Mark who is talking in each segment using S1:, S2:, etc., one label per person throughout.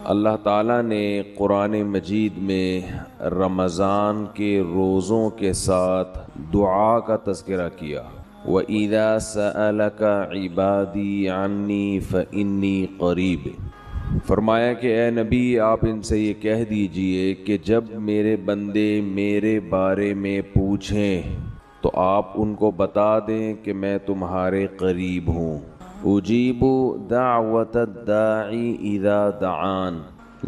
S1: اللہ تعالیٰ نے قرآن مجید میں رمضان کے روزوں کے ساتھ دعا کا تذکرہ کیا۔ وَإِذَا سَأَلَكَ عِبَادِي عَنِّي فَإِنِّي قَرِيبٌ، فرمایا کہ اے نبی آپ ان سے یہ کہہ دیجئے کہ جب میرے بندے میرے بارے میں پوچھیں تو آپ ان کو بتا دیں کہ میں تمہارے قریب ہوں۔ اجیب دعوت الداعی اذا دعان،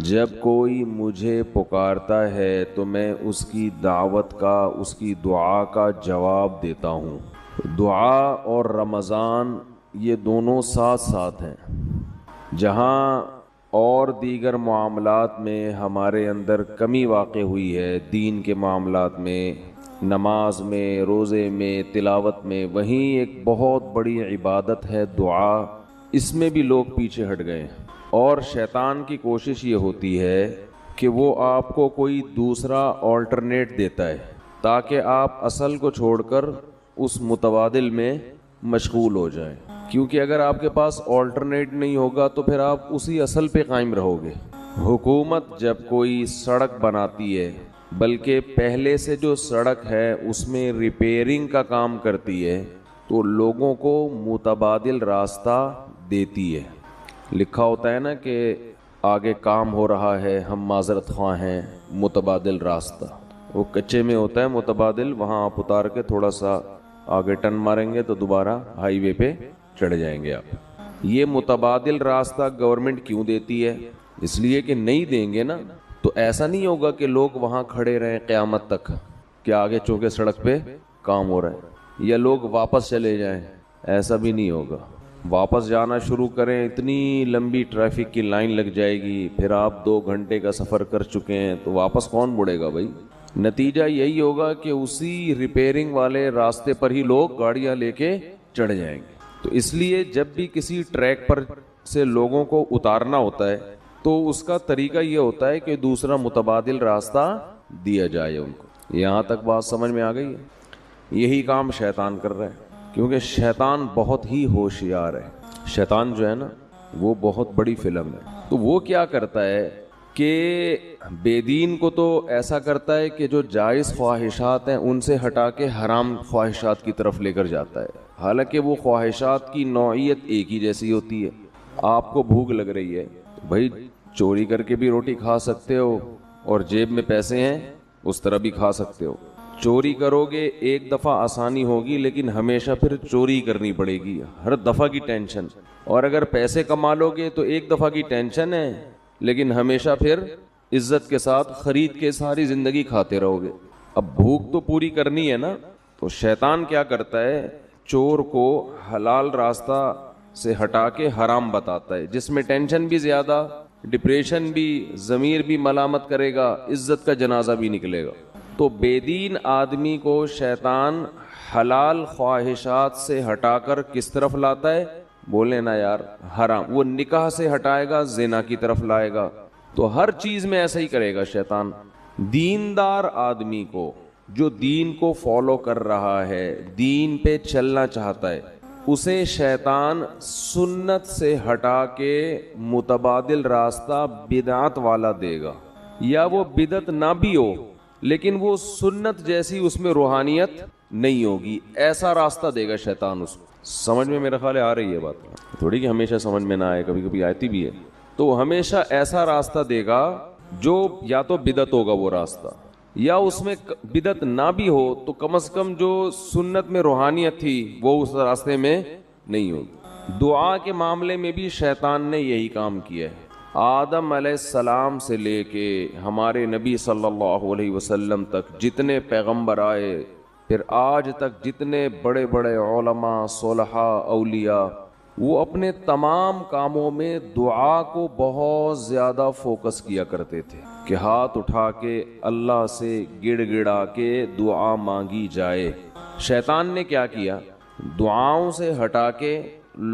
S1: جب کوئی مجھے پکارتا ہے تو میں اس کی دعوت کا، اس کی دعا کا جواب دیتا ہوں۔ دعا اور رمضان یہ دونوں ساتھ ساتھ ہیں۔ جہاں اور دیگر معاملات میں ہمارے اندر کمی واقع ہوئی ہے، دین کے معاملات میں، نماز میں، روزے میں، تلاوت میں، وہیں ایک بہت بڑی عبادت ہے دعا، اس میں بھی لوگ پیچھے ہٹ گئے ہیں۔ اور شیطان کی کوشش یہ ہوتی ہے کہ وہ آپ کو کوئی دوسرا آلٹرنیٹ دیتا ہے تاکہ آپ اصل کو چھوڑ کر اس متبادل میں مشغول ہو جائیں، کیونکہ اگر آپ کے پاس آلٹرنیٹ نہیں ہوگا تو پھر آپ اسی اصل پہ قائم رہو گے۔ حکومت جب کوئی سڑک بناتی ہے، بلکہ پہلے سے جو سڑک ہے اس میں ریپیئرنگ کا کام کرتی ہے، تو لوگوں کو متبادل راستہ دیتی ہے۔ لکھا ہوتا ہے نا کہ آگے کام ہو رہا ہے، ہم معذرت خواہ ہیں، متبادل راستہ۔ وہ کچے میں ہوتا ہے متبادل، وہاں آپ اتار کے تھوڑا سا آگے ٹرن ماریں گے تو دوبارہ ہائی وے پہ چڑھ جائیں گے آپ۔ یہ متبادل راستہ گورنمنٹ کیوں دیتی ہے؟ اس لیے کہ نہیں دیں گے نا تو ایسا نہیں ہوگا کہ لوگ وہاں کھڑے رہیں قیامت تک کہ آگے چونکہ سڑک پہ کام ہو رہا ہے، یا لوگ واپس چلے جائیں، ایسا بھی نہیں ہوگا۔ واپس جانا شروع کریں، اتنی لمبی ٹریفک کی لائن لگ جائے گی، پھر آپ 2 گھنٹے کا سفر کر چکے ہیں تو واپس کون مڑے گا بھائی؟ نتیجہ یہی ہوگا کہ اسی ریپیئرنگ والے راستے پر ہی لوگ گاڑیاں لے کے چڑھ جائیں گے۔ تو اس لیے جب بھی کسی ٹریک پر سے لوگوں کو اتارنا ہوتا ہے تو اس کا طریقہ یہ ہوتا ہے کہ دوسرا متبادل راستہ دیا جائے ان کو۔ یہاں تک بات سمجھ میں آ گئی ہے؟ یہی کام شیطان کر رہا ہے، کیونکہ شیطان بہت ہی ہوشیار ہے۔ شیطان جو ہے نا وہ بہت بڑی فلم ہے۔ تو وہ کیا کرتا ہے کہ بے دین کو تو ایسا کرتا ہے کہ جو جائز خواہشات ہیں ان سے ہٹا کے حرام خواہشات کی طرف لے کر جاتا ہے، حالانکہ وہ خواہشات کی نوعیت ایک ہی جیسی ہوتی ہے۔ آپ کو بھوک لگ رہی ہے، بھائی چوری کر کے بھی روٹی کھا سکتے ہو، اور جیب میں پیسے ہیں اس طرح بھی کھا سکتے ہو۔ چوری کرو گے ایک دفعہ آسانی ہوگی، لیکن ہمیشہ پھر چوری کرنی پڑے گی، ہر دفعہ کی ٹینشن۔ اور اگر پیسے کما لو گے تو ایک دفعہ کی ٹینشن ہے، لیکن ہمیشہ پھر عزت کے ساتھ خرید کے ساری زندگی کھاتے رہو گے۔ اب بھوک تو پوری کرنی ہے نا، تو شیطان کیا کرتا ہے، چور کو حلال راستہ سے ہٹا کے حرام بتاتا ہے، جس میں ٹینشن بھی زیادہ، ڈپریشن بھی، ضمیر بھی ملامت کرے گا، عزت کا جنازہ بھی نکلے گا۔ تو بے دین آدمی کو شیطان حلال خواہشات سے ہٹا کر کس طرف لاتا ہے؟ بولے نا یار، حرام۔ وہ نکاح سے ہٹائے گا، زنا کی طرف لائے گا۔ تو ہر چیز میں ایسا ہی کرے گا شیطان۔ دیندار آدمی کو، جو دین کو فالو کر رہا ہے، دین پہ چلنا چاہتا ہے، اسے شیطان سنت سے ہٹا کے متبادل راستہ بدعت والا دے گا، یا وہ بدعت نہ بھی ہو لیکن وہ سنت جیسی اس میں روحانیت نہیں ہوگی، ایسا راستہ دے گا شیطان اس کو۔ سمجھ میں میرا خیال ہے آ رہی ہے بات؟ تھوڑی کہ ہمیشہ سمجھ میں نہ آئے، کبھی کبھی آتی بھی ہے۔ تو ہمیشہ ایسا راستہ دے گا جو یا تو بدعت ہوگا وہ راستہ، یا اس میں بدعت نہ بھی ہو تو کم از کم جو سنت میں روحانیت تھی وہ اس راستے میں نہیں ہوگی۔ دعا کے معاملے میں بھی شیطان نے یہی کام کیا ہے۔ آدم علیہ السلام سے لے کے ہمارے نبی صلی اللہ علیہ وسلم تک جتنے پیغمبر آئے، پھر آج تک جتنے بڑے بڑے علماء، صلحاء، اولیاء، وہ اپنے تمام کاموں میں دعا کو بہت زیادہ فوکس کیا کرتے تھے کہ ہاتھ اٹھا کے اللہ سے گڑ گڑا کے دعا مانگی جائے۔ شیطان نے کیا کیا، دعاؤں سے ہٹا کے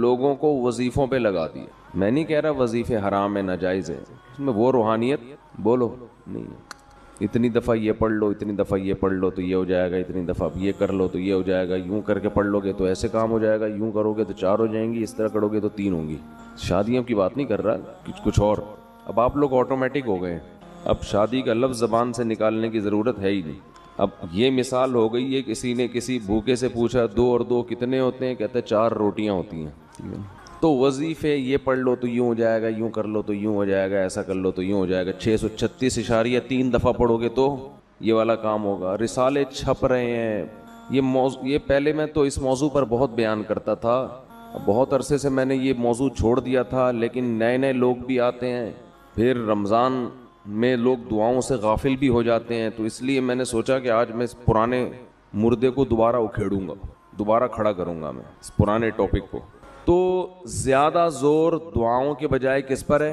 S1: لوگوں کو وظیفوں پہ لگا دیا۔ میں نہیں کہہ رہا وظیفے حرام ہے، ناجائز ہے، اس میں وہ روحانیت بولو نہیں ہے۔ اتنی دفعہ یہ پڑھ لو، اتنی دفعہ یہ پڑھ لو تو یہ ہو جائے گا، اتنی دفعہ یہ کر لو تو یہ ہو جائے گا، یوں کر کے پڑھ لو گے تو ایسے کام ہو جائے گا، یوں کرو گے تو 4 ہو جائیں گی، اس طرح کرو گے تو 3 ہوں گی۔ شادیوں کی بات نہیں کر رہا، کچھ اور۔ اب آپ لوگ آٹومیٹک ہو گئے، اب شادی کا لفظ زبان سے نکالنے کی ضرورت ہے ہی نہیں۔ اب یہ مثال ہو گئی ہے، کسی نے کسی بھوکے سے پوچھا 2 اور 2 کتنے ہوتے ہیں، کہتے 4 روٹیاں ہوتی ہیں۔ تو وظیفے یہ پڑھ لو تو یوں ہو جائے گا، یوں کر لو تو یوں ہو جائے گا، ایسا کر لو تو یوں ہو جائے گا، 636.3 دفعہ پڑھو گے تو یہ والا کام ہوگا۔ رسالے چھپ رہے ہیں، یہ پہلے میں تو اس موضوع پر بہت بیان کرتا تھا، بہت عرصے سے میں نے یہ موضوع چھوڑ دیا تھا، لیکن نئے نئے لوگ بھی آتے ہیں، پھر رمضان میں لوگ دعاؤں سے غافل بھی ہو جاتے ہیں، تو اس لیے میں نے سوچا کہ آج میں اس پرانے مردے کو دوبارہ اکھیڑوں گا، دوبارہ کھڑا کروں گا میں اس پرانے ٹاپک کو۔ تو زیادہ زور دعاؤں کے بجائے کس پر ہے؟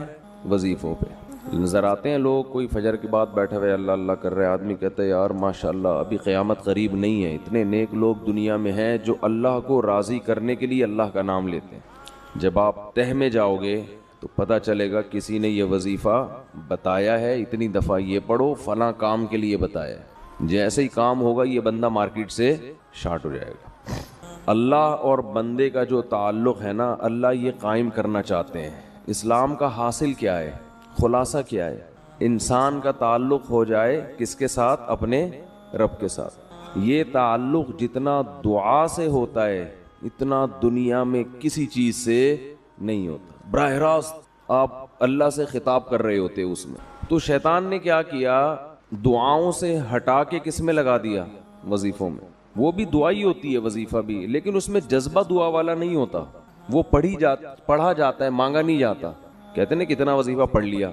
S1: وظیفوں پہ۔ نظر آتے ہیں لوگ، کوئی فجر کے بعد بیٹھے ہوئے اللہ اللہ کر رہے، آدمی کہتا ہے یار ماشاءاللہ ابھی قیامت قریب نہیں ہے، اتنے نیک لوگ دنیا میں ہیں جو اللہ کو راضی کرنے کے لیے اللہ کا نام لیتے ہیں۔ جب آپ تہ میں جاؤ گے تو پتہ چلے گا کسی نے یہ وظیفہ بتایا ہے، اتنی دفعہ یہ پڑھو، فلاں کام کے لیے بتایا ہے۔ جیسے ہی کام ہوگا یہ بندہ مارکیٹ سے شارٹ ہو جائے گا۔ اللہ اور بندے کا جو تعلق ہے نا، اللہ یہ قائم کرنا چاہتے ہیں۔ اسلام کا حاصل کیا ہے؟ خلاصہ کیا ہے؟ انسان کا تعلق ہو جائے کس کے ساتھ؟ اپنے رب کے ساتھ۔ یہ تعلق جتنا دعا سے ہوتا ہے اتنا دنیا میں کسی چیز سے نہیں ہوتا۔ براہ راست آپ اللہ سے خطاب کر رہے ہوتے اس میں، تو شیطان نے کیا کیا؟ دعاؤں سے ہٹا کے کس میں لگا دیا؟ وظیفوں میں۔ وہ بھی دعا ہی ہوتی ہے وظیفہ بھی، لیکن اس میں جذبہ دعا والا نہیں ہوتا، وہ پڑھا جاتا ہے، مانگا نہیں جاتا۔ کہتے ہیں کتنا وظیفہ پڑھ لیا،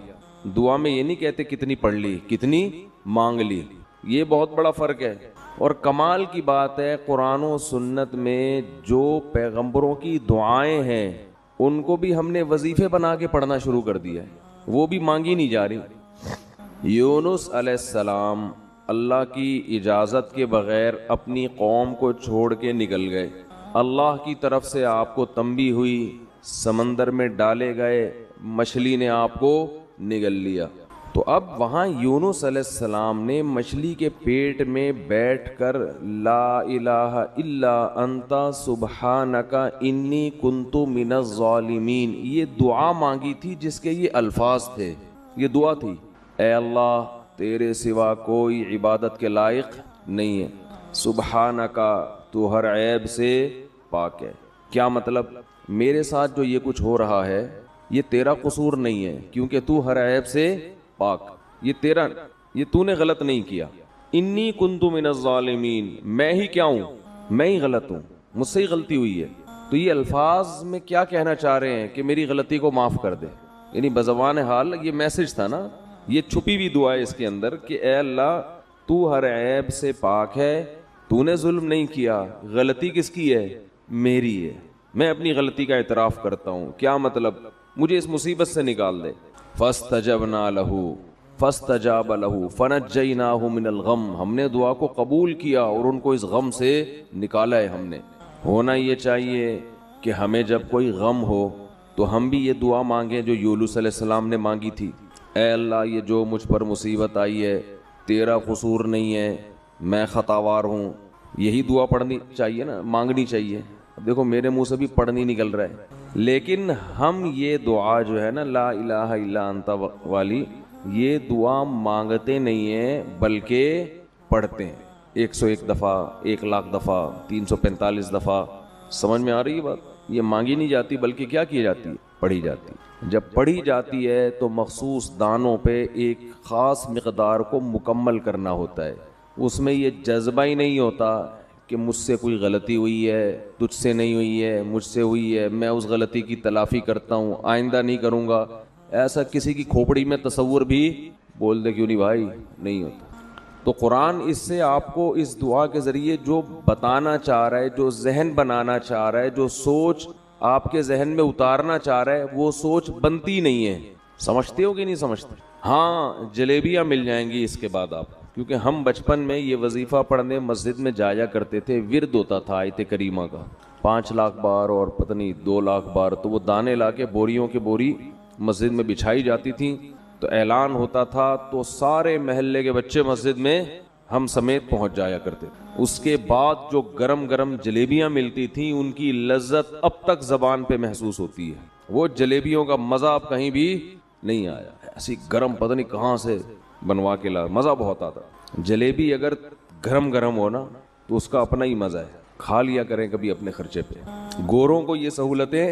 S1: دعا میں یہ نہیں کہتے کتنی پڑھ لی، کتنی مانگ لی، یہ بہت بڑا فرق ہے۔ اور کمال کی بات ہے قرآن و سنت میں جو پیغمبروں کی دعائیں ہیں ان کو بھی ہم نے وظیفے بنا کے پڑھنا شروع کر دیا ہے، وہ بھی مانگی نہیں جا رہی۔ یونس علیہ السلام اللہ کی اجازت کے بغیر اپنی قوم کو چھوڑ کے نکل گئے، اللہ کی طرف سے آپ کو تنبیہ ہوئی، سمندر میں ڈالے گئے، مچھلی نے آپ کو نگل لیا۔ تو اب وہاں یونس علیہ السلام نے مچھلی کے پیٹ میں بیٹھ کر لا الہ الا انت سبحانک انی کنت من الظالمین یہ دعا مانگی تھی، جس کے یہ الفاظ تھے، یہ دعا تھی، اے اللہ تیرے سوا کوئی عبادت کے لائق نہیں ہے، سبحانک تو ہر عیب سے پاک ہے۔ کیا مطلب؟ میرے ساتھ جو یہ کچھ ہو رہا ہے یہ تیرا قصور نہیں ہے، کیونکہ تو ہر عیب سے پاک، یہ تو نے غلط نہیں کیا۔ انی کنت من الظالمین، میں ہی کیا ہوں؟ میں ہی غلط ہوں، مجھ سے ہی غلطی ہوئی ہے۔ تو یہ الفاظ میں کیا کہنا چاہ رہے ہیں کہ میری غلطی کو معاف کر دے، یعنی بزبان حال یہ میسج تھا نا، یہ چھپی ہوئی دعا ہے اس کے اندر کہ اے اللہ تو ہر عیب سے پاک ہے، تو نے ظلم نہیں کیا، غلطی کس کی ہے؟ میری ہے، میں اپنی غلطی کا اعتراف کرتا ہوں۔ کیا مطلب؟ مجھے اس مصیبت سے نکال دے۔ فاستجبنا له فاستجاب له فنجیناہ من الغم، ہم نے دعا کو قبول کیا اور ان کو اس غم سے نکالا ہے۔ ہم نے ہونا یہ چاہیے کہ ہمیں جب کوئی غم ہو تو ہم بھی یہ دعا مانگیں جو یونس علیہ السلام نے مانگی تھی، اے اللہ یہ جو مجھ پر مصیبت آئی ہے تیرا قصور نہیں ہے، میں خطاوار ہوں۔ یہی دعا پڑھنی چاہیے نا، مانگنی چاہیے۔ اب دیکھو میرے منہ سے بھی پڑھنی نکل رہا ہے، لیکن ہم یہ دعا جو ہے نا لا الہ الا انت والی، یہ دعا مانگتے نہیں ہیں بلکہ پڑھتے ہیں 101 دفعہ، 1,00,000 دفعہ، 345 دفعہ۔ سمجھ میں آ رہی ہے بات؟ یہ مانگی نہیں جاتی بلکہ کیا کی جاتی ہے؟ پڑھی جاتی ہے۔ جب پڑھی جاتی ہے تو مخصوص دانوں پہ ایک خاص مقدار کو مکمل کرنا ہوتا ہے، اس میں یہ جذبہ ہی نہیں ہوتا کہ مجھ سے کوئی غلطی ہوئی ہے، تجھ سے نہیں ہوئی ہے، مجھ سے ہوئی ہے، میں اس غلطی کی تلافی کرتا ہوں، آئندہ نہیں کروں گا۔ ایسا کسی کی کھوپڑی میں تصور بھی بول دے کیوں نہیں بھائی، نہیں ہوتا۔ تو قرآن اس سے آپ کو اس دعا کے ذریعے جو بتانا چاہ رہا ہے، جو ذہن بنانا چاہ رہا ہے، جو سوچ آپ کے ذہن میں اتارنا چاہ رہا ہے، وہ سوچ بنتی نہیں ہے۔ سمجھتے ہو کہ نہیں سمجھتے؟ ہاں جلیبیاں مل جائیں گی اس کے بعد آپ، کیونکہ ہم بچپن میں یہ وظیفہ پڑھنے مسجد میں جایا کرتے تھے، ورد ہوتا تھا آیت کریمہ کا 5 لاکھ بار اور پتہ نہیں 2 لاکھ بار، تو وہ دانے لا کے بوریوں کے بوری مسجد میں بچھائی جاتی تھیں، تو اعلان ہوتا تھا تو سارے محلے کے بچے مسجد میں ہم سمیت پہنچ جایا کرتے تھے۔ اس کے بعد جو گرم گرم جلیبیاں ملتی تھیں ان کی لذت اب تک زبان پہ محسوس ہوتی ہے، وہ جلیبیوں کا مزہ اب کہیں بھی نہیں آیا ہے۔ ایسی گرم پتہ نہیں کہاں سے بنوا کے لا, مزہ بہت آتا. جلیبی اگر گرم گرم ہو نا تو اس کا اپنا ہی مزہ ہے, کھا لیا کریں کبھی اپنے خرچے پہ. گوروں کو یہ سہولتیں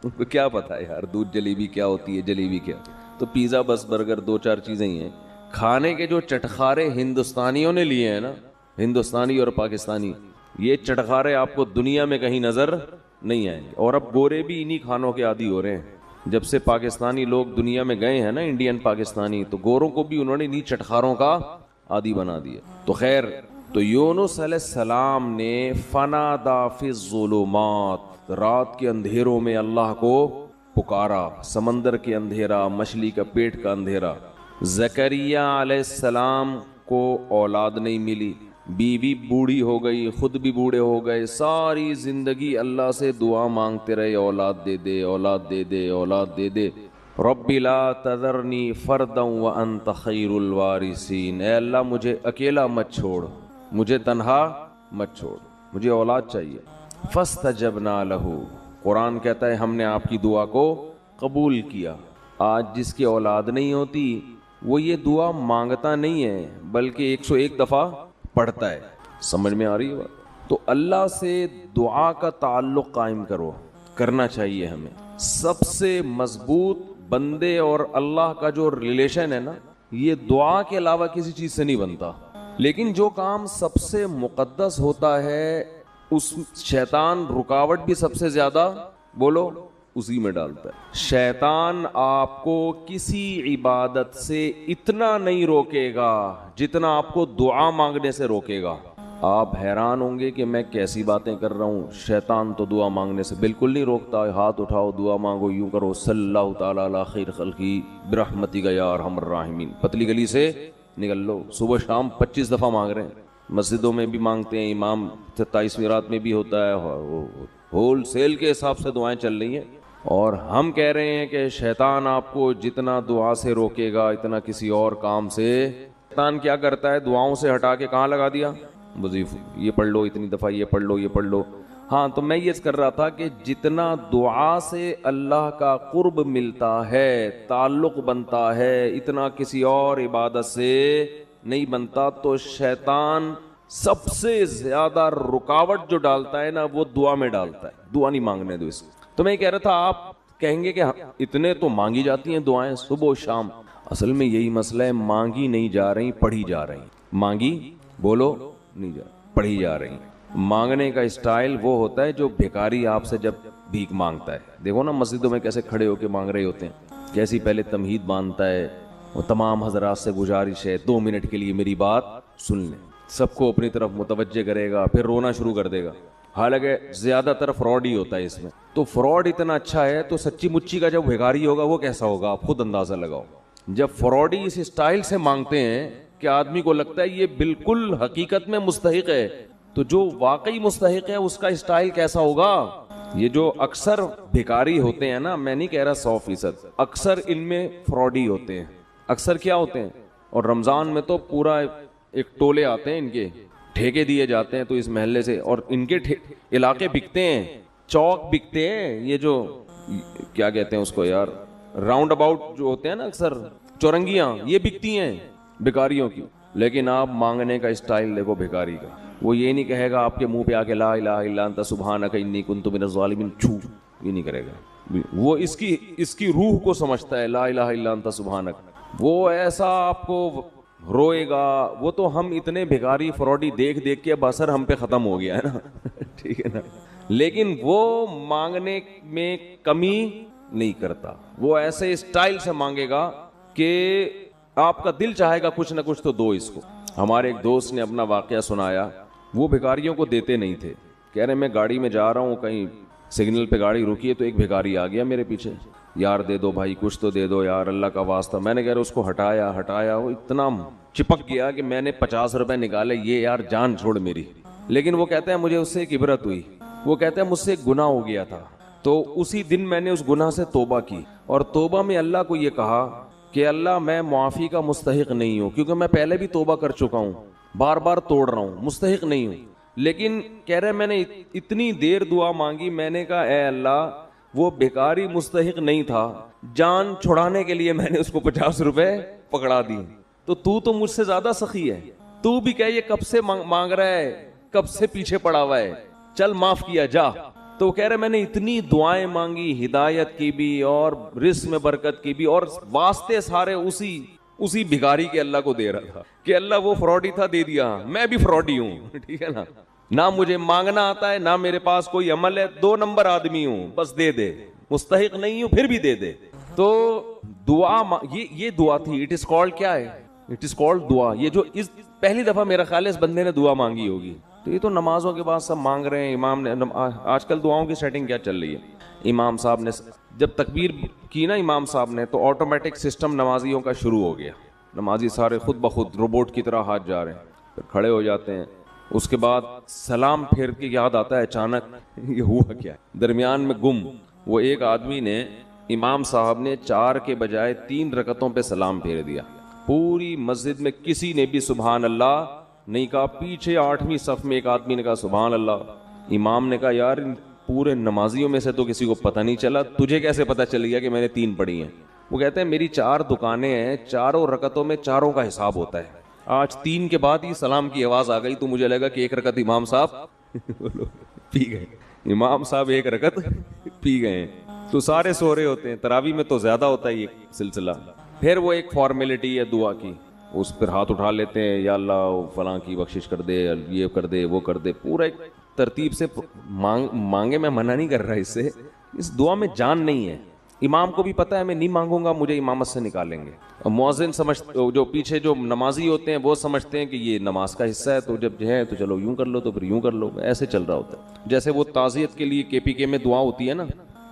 S1: ان کو کیا پتا ہے یار دودھ جلیبی کیا ہوتی ہے, جلیبی کیا. تو پیزا بس برگر 2-4 چیزیں ہی ہیں. کھانے کے جو چٹخارے ہندوستانیوں نے لیے ہیں نا, ہندوستانی اور پاکستانی, یہ چٹخارے آپ کو دنیا میں کہیں نظر نہیں آئیں گے. اور اب گورے بھی انہی کھانوں کے عادی ہو رہے ہیں. جب سے پاکستانی لوگ دنیا میں گئے ہیں نا, انڈین پاکستانی, تو گوروں کو بھی انہوں نے انہی چٹخاروں کا عادی بنا دیا. تو خیر, تو یونس علیہ السلام نے فنادا فی الظلمات, رات کے اندھیروں میں اللہ کو پکارا, سمندر کے اندھیرا, مچھلی کا پیٹ کا اندھیرا. زکریا علیہ السلام کو اولاد نہیں ملی, بیوی بوڑھی ہو گئی, خود بھی بوڑھے ہو گئے, ساری زندگی اللہ سے دعا مانگتے رہے, اولاد دے دے, اولاد دے دے, اولاد دے دے. رب لا تذرنی فردا وانت خیر الوارثین, اے اللہ مجھے اکیلا مت چھوڑ, مجھے تنہا مت چھوڑ, مجھے اولاد چاہیے. فاستجبنا لہ, قرآن کہتا ہے ہم نے آپ کی دعا کو قبول کیا. آج جس کی اولاد نہیں ہوتی وہ یہ دعا مانگتا نہیں ہے بلکہ 101 دفعہ پڑھتا ہے. سمجھ میں آ رہی ہے بات؟ تو اللہ سے دعا کا تعلق قائم کرنا چاہیے ہمیں. سب سے مضبوط بندے اور اللہ کا جو ریلیشن ہے نا, یہ دعا کے علاوہ کسی چیز سے نہیں بنتا. لیکن جو کام سب سے مقدس ہوتا ہے اس شیطان رکاوٹ بھی سب سے زیادہ بولو اسی میں ڈالتا ہے. شیطان آپ کو کسی عبادت سے اتنا نہیں روکے گا جتنا آپ کو دعا مانگنے سے روکے گا. آپ حیران ہوں گے کہ میں کیسی باتیں کر رہا ہوں, شیطان تو دعا مانگنے سے بالکل نہیں روکتا. ہاتھ اٹھاؤ, دعا مانگو, یوں کرو, صلی اللہ تعالیٰ علی خیر خلقی برحمتک یا ارحم الراحمین, پتلی گلی سے نکل لو. صبح شام 25 دفعہ مانگ رہے ہیں, مسجدوں میں بھی مانگتے ہیں, امام 27ویں رات میں بھی ہوتا ہے, ہول سیل کے حساب سے دعائیں چل رہی ہیں. اور ہم کہہ رہے ہیں کہ شیطان آپ کو جتنا دعا سے روکے گا اتنا کسی اور کام سے. شیطان کیا کرتا ہے, دعاؤں سے ہٹا کے کہاں لگا دیا, وظیفہ, یہ پڑھ لو اتنی دفعہ, یہ پڑھ لو, یہ پڑھ لو. ہاں, تو میں یہ کر رہا تھا کہ جتنا دعا سے اللہ کا قرب ملتا ہے, تعلق بنتا ہے, اتنا کسی اور عبادت سے نہیں بنتا. تو شیطان سب سے زیادہ رکاوٹ جو ڈالتا ہے نا وہ دعا میں ڈالتا ہے. دعا نہیں مانگنے دو اس کو. تو میں کہہ رہا تھا آپ کہیں گے کہ اتنے تو مانگی جاتی ہیں دعائیں صبح و شام. اصل میں یہی مسئلہ ہے, مانگی نہیں جا رہی, پڑھی جا رہی. مانگی بولو نہیں جا, پڑھی جا رہی. مانگنے کا اسٹائل وہ ہوتا ہے جو بھیکاری آپ سے جب بھیک مانگتا ہے. دیکھو نا مسجدوں میں کیسے کھڑے ہو کے مانگ رہے ہوتے ہیں, کیسی پہلے تمہید باندھتا ہے. وہ تمام حضرات سے گزارش ہے 2 منٹ کے لیے میری بات سن لیں, سب کو اپنی طرف متوجہ کرے گا, پھر رونا شروع کر دے گا. حالانکہ زیادہ تر فراڈ ہی ہوتا ہے اس میں. تو فراڈ اتنا اچھا ہے تو سچی مچی کا جب بھیکاری ہوگا وہ کیسا ہوگا آپ خود اندازہ لگاؤ. جب فراڈی اس اسٹائل سے مانگتے ہیں کہ آدمی کو لگتا ہے یہ بالکل حقیقت میں مستحق ہے, تو جو واقعی مستحق ہے اس کا اسٹائل کیسا ہوگا. یہ جو اکثر بھیکاری ہوتے ہیں نا, میں نہیں کہہ رہا 100%, اکثر ان میں فراڈی ہوتے ہیں. اکثر کیا ہوتے ہیں, اور رمضان میں تو پورا ایک ٹولے آتے ہیں ان کے, ٹھیکے دیے جاتے ہیں تو اس محلے سے, اور ان کے علاقے بکتے ہیں, چوک بکتے ہیں, یہ جو کیا کہتے ہیں اس کو یار, راؤنڈ اباؤٹ جو ہوتے ہیں نا اکثر, چورنگیاں, یہ بکتی ہیں بھکاریوں کی. لیکن آپ مانگنے کا اسٹائل دیکھو بھکاری کا, وہ یہ نہیں کہے گا آپ کے منہ پہ آ کے لا الہ الا انت سبحانک انی کنت من الظالمین, یہ نہیں کرے گا. وہ اس کی روح کو سمجھتا ہے, لا الہ الا انت سبحانک. وہ ایسا آپ کو روئے گا. وہ تو ہم اتنے بھکاری فراڈی دیکھ کے اب اثر ہم پہ ختم ہو گیا ہے نا ٹھیک ہے نا. لیکن وہ مانگنے میں کمی نہیں کرتا, وہ ایسے اسٹائل سے مانگے گا کہ آپ کا دل چاہے گا کچھ نہ کچھ تو دو اس کو. ہمارے ایک دوست نے اپنا واقعہ سنایا, وہ بھکاریوں کو دیتے نہیں تھے. کہہ رہے میں گاڑی میں جا رہا ہوں, کہیں سگنل پہ گاڑی رکی ہے تو ایک بھکاری آ گیا میرے پیچھے, یار دے دو بھائی, کچھ تو دے دو یار, اللہ کا واسطہ. میں نے کہہ رہا اس کو ہٹایا, وہ اتنا چپک گیا کہ میں نے 50 روپے نکالے, یہ یار جان چھوڑ میری. لیکن وہ کہتے ہیں مجھے اس سے ایک عبرت ہوئی. وہ کہتے ہیں مجھ سے ایک گناہ ہو گیا تھا, تو اسی دن میں نے اس گناہ سے توبہ کی, اور توبہ میں اللہ کو یہ کہا کہ اللہ میں معافی کا مستحق نہیں ہوں, کیونکہ میں پہلے بھی توبہ کر چکا ہوں, بار بار توڑ رہا ہوں, مستحق نہیں ہوں. لیکن کہہ رہے میں نے اتنی دیر دعا مانگی, میں نے کہا اے اللہ وہ بھکاری مستحق نہیں تھا, جان چھڑانے کے لیے میں نے اس کو 50 روپے پکڑا دی. تو مجھ سے زیادہ سخی ہے. تو بھی کہ یہ کب سے مانگ رہا ہے, کب سے پیچھے پڑا ہوا ہے, چل معاف کیا جا. تو وہ کہہ رہے میں نے اتنی دعائیں مانگی, ہدایت کی بھی اور رزق میں برکت کی بھی, اور واسطے سارے اسی بھکاری کے اللہ کو دے رہا تھا کہ اللہ وہ فراڈی تھا, دے دیا, میں بھی فراڈی ہوں. ٹھیک ہے نا, نہ مجھے مانگنا آتا ہے, نہ میرے پاس کوئی عمل ہے, 2 نمبر آدمی ہوں, بس دے دے, مستحق نہیں ہوں پھر بھی دے دے. تو دعا, یہ دعا تھی. اٹ از کالڈ, کیا ہے, اٹ از کالڈ دعا. یہ جو پہلی دفعہ میرا خیال ہے اس بندے نے دعا مانگی ہوگی. تو یہ تو نمازوں کے بعد سب مانگ رہے ہیں. امام نے, آج کل دعاؤں کی سیٹنگ کیا چل رہی ہے, امام صاحب نے جب تکبیر کی نا امام صاحب نے, تو آٹومیٹک سسٹم نمازیوں کا شروع ہو گیا. نمازی سارے خود بخود روبوٹ کی طرح ہاتھ جا رہے ہیں, پھر کھڑے ہو جاتے ہیں. اس کے بعد سلام پھیر کے یاد آتا ہے اچانک یہ ہوا کیا ہے, درمیان میں گم. وہ ایک آدمی نے, امام صاحب نے 4 کے بجائے 3 رکعتوں پہ سلام پھیر دیا. پوری مسجد میں کسی نے بھی سبحان اللہ نہیں کہا. پیچھے 8ویں صف میں ایک آدمی نے کہا سبحان اللہ. امام نے کہا یار پورے نمازیوں میں سے تو کسی کو پتہ نہیں چلا, تجھے کیسے پتہ چل گیا کہ میں نے 3 پڑھی ہیں؟ وہ کہتے ہیں میری 4 دکانیں ہیں, 4 رکعتوں میں 4 کا حساب ہوتا ہے. آج 3 کے بعد ہی سلام کی آواز آ گئی, تو مجھے لگا کہ 1 رکعت امام صاحب پی گئے. امام صاحب 1 رکعت پی گئے. تو سارے سو رہے ہوتے ہیں. تراویح میں تو زیادہ ہوتا ہے یہ سلسلہ. پھر وہ ایک فارمیلٹی ہے دعا کی, اس پر ہاتھ اٹھا لیتے ہیں, یا اللہ فلاں کی بخشش کر دے, یہ کر دے, وہ کر دے. پورا ایک ترتیب سے مانگے. میں منع نہیں کر رہا اس سے, اس دعا میں جان نہیں ہے. امام کو بھی پتہ ہے میں نہیں مانگوں گا مجھے امامت سے نکالیں گے. مؤذن جو پیچھے جو نمازی ہوتے ہیں وہ سمجھتے ہیں کہ یہ نماز کا حصہ ہے, تو جب ہے تو چلو یوں کر لو, تو پھر یوں کر لو. ایسے چل رہا ہوتا ہے. جیسے وہ تعزیت کے لیے KPK میں دعا ہوتی ہے نا,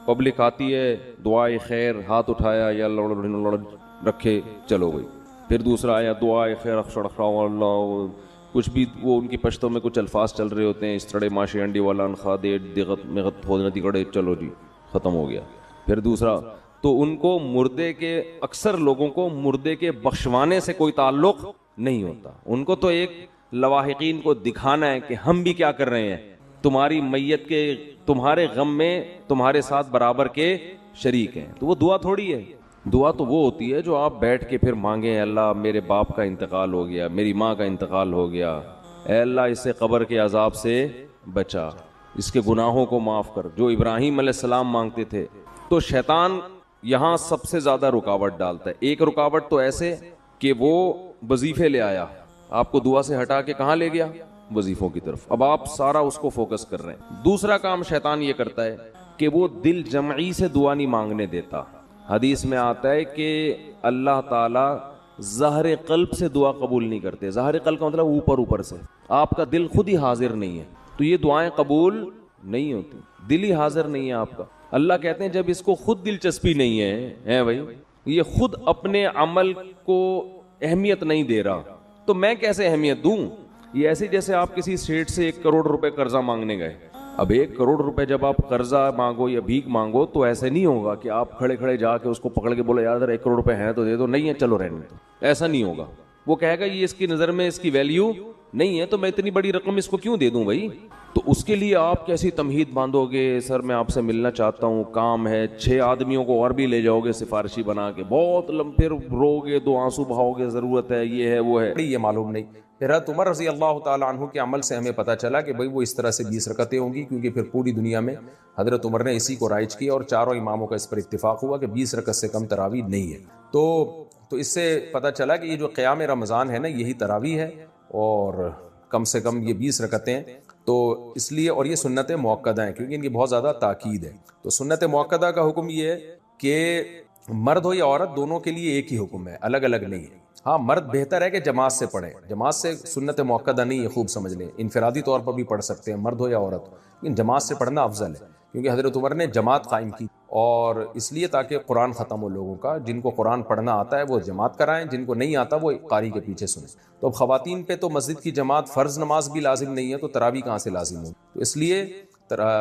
S1: پبلک آتی ہے, دعائے خیر, ہاتھ اٹھایا یا رکھے, چلو بھائی. پھر دوسرا آیا دعائے خیر اللہ, کچھ بھی وہ ان کی پشتوں میں کچھ الفاظ چل رہے ہوتے ہیں, اس طرح ماشی انڈی والا انخا دے دغت مغت ہو کڑے, چلو جی ختم ہو گیا. پھر دوسرا, تو ان کو مردے کے, اکثر لوگوں کو مردے کے بخشوانے سے کوئی تعلق نہیں ہوتا. ان کو تو ایک لواحقین کو دکھانا ہے کہ ہم بھی کیا کر رہے ہیں, تمہاری میت کے, تمہارے غم میں تمہارے ساتھ برابر کے شریک ہیں. تو وہ دعا تھوڑی ہے. دعا تو وہ ہوتی ہے جو آپ بیٹھ کے پھر مانگیں, اللہ میرے باپ کا انتقال ہو گیا, میری ماں کا انتقال ہو گیا, اے اللہ اسے قبر کے عذاب سے بچا, اس کے گناہوں کو معاف کر, جو ابراہیم علیہ السلام مانگتے تھے. تو شیطان یہاں سب سے زیادہ رکاوٹ ڈالتا ہے. ایک رکاوٹ تو ایسے کہ وہ وظیفے لے آیا, آپ کو دعا سے ہٹا کے کہاں لے گیا, وظیفوں کی طرف. اب آپ سارا اس کو فوکس کر رہے ہیں. دوسرا کام شیطان یہ کرتا ہے کہ وہ دل جمعی سے دعا نہیں مانگنے دیتا. حدیث میں آتا ہے کہ اللہ تعالیٰ ظاہر قلب سے دعا قبول نہیں کرتے. ظاہر قلب کا مطلب اوپر سے, آپ کا دل خود ہی حاضر نہیں ہے تو یہ دعائیں قبول نہیں ہوتی. دل ہی حاضر نہیں ہے آپ کا. اللہ کہتے ہیں جب اس کو خود دلچسپی نہیں ہے بھائی, یہ خود اپنے عمل کو اہمیت نہیں دے رہا, تو میں کیسے اہمیت دوں. یہ ایسے جیسے آپ کسی سیٹ سے 1 کروڑ روپے قرضہ مانگنے گئے. اب 1 کروڑ روپے جب آپ قرضہ مانگو یا بھیک مانگو تو ایسے نہیں ہوگا کہ آپ کھڑے جا کے اس کو پکڑ کے بولے یار 1 کروڑ روپے ہیں تو دے دو, نہیں ہے چلو رہنے دو. ایسا نہیں ہوگا. وہ کہے گا یہ اس کی نظر میں اس کی ویلیو نہیں ہے, تو میں اتنی بڑی رقم اس کو کیوں دے دوں بھائی. تو اس کے لیے آپ کیسی تمہید باندھو گے, سر میں آپ سے ملنا چاہتا ہوں, کام ہے, 6 آدمیوں کو اور بھی لے جاؤ گے سفارشی بنا کے, بہت پھر رو گے, 2 آنسو بہاؤ گے, ضرورت ہے, یہ ہے وہ ہے, یہ معلوم نہیں. پھر حضرت عمر رضی اللہ تعالیٰ عنہ کے عمل سے ہمیں پتہ چلا کہ بھائی وہ اس طرح سے 20 رکعتیں ہوں گی, کیونکہ پھر پوری دنیا میں حضرت عمر نے اسی کو رائج کیا اور چاروں اماموں کا اس پر اتفاق ہوا کہ 20 رکعت سے کم تراویح نہیں ہے. تو اس سے پتہ چلا کہ یہ جو قیام رمضان ہے نا یہی تراویح ہے, اور کم سے کم یہ 20 رکعتیں ہیں. تو اس لیے, اور یہ سنت موقدہ ہیں کیونکہ ان کی بہت زیادہ تاکید ہے. تو سنت موقدہ کا حکم یہ ہے کہ مرد ہو یا عورت دونوں کے لیے ایک ہی حکم ہے, الگ الگ نہیں ہے. ہاں مرد بہتر ہے کہ جماعت سے پڑھیں, جماعت سے سنت موقدہ نہیں ہے, خوب سمجھ لیں. انفرادی طور پر بھی پڑھ سکتے ہیں مرد ہو یا عورت, لیکن جماعت سے پڑھنا افضل ہے کیونکہ حضرت عمر نے جماعت قائم کی, اور اس لیے تاکہ قرآن ختم ہو لوگوں کا. جن کو قرآن پڑھنا آتا ہے وہ جماعت کرائیں, جن کو نہیں آتا وہ قاری کے پیچھے سنیں. تو اب خواتین پہ تو مسجد کی جماعت فرض نماز بھی لازم نہیں ہے, تو تراویح کہاں سے لازم ہو. تو اس لیے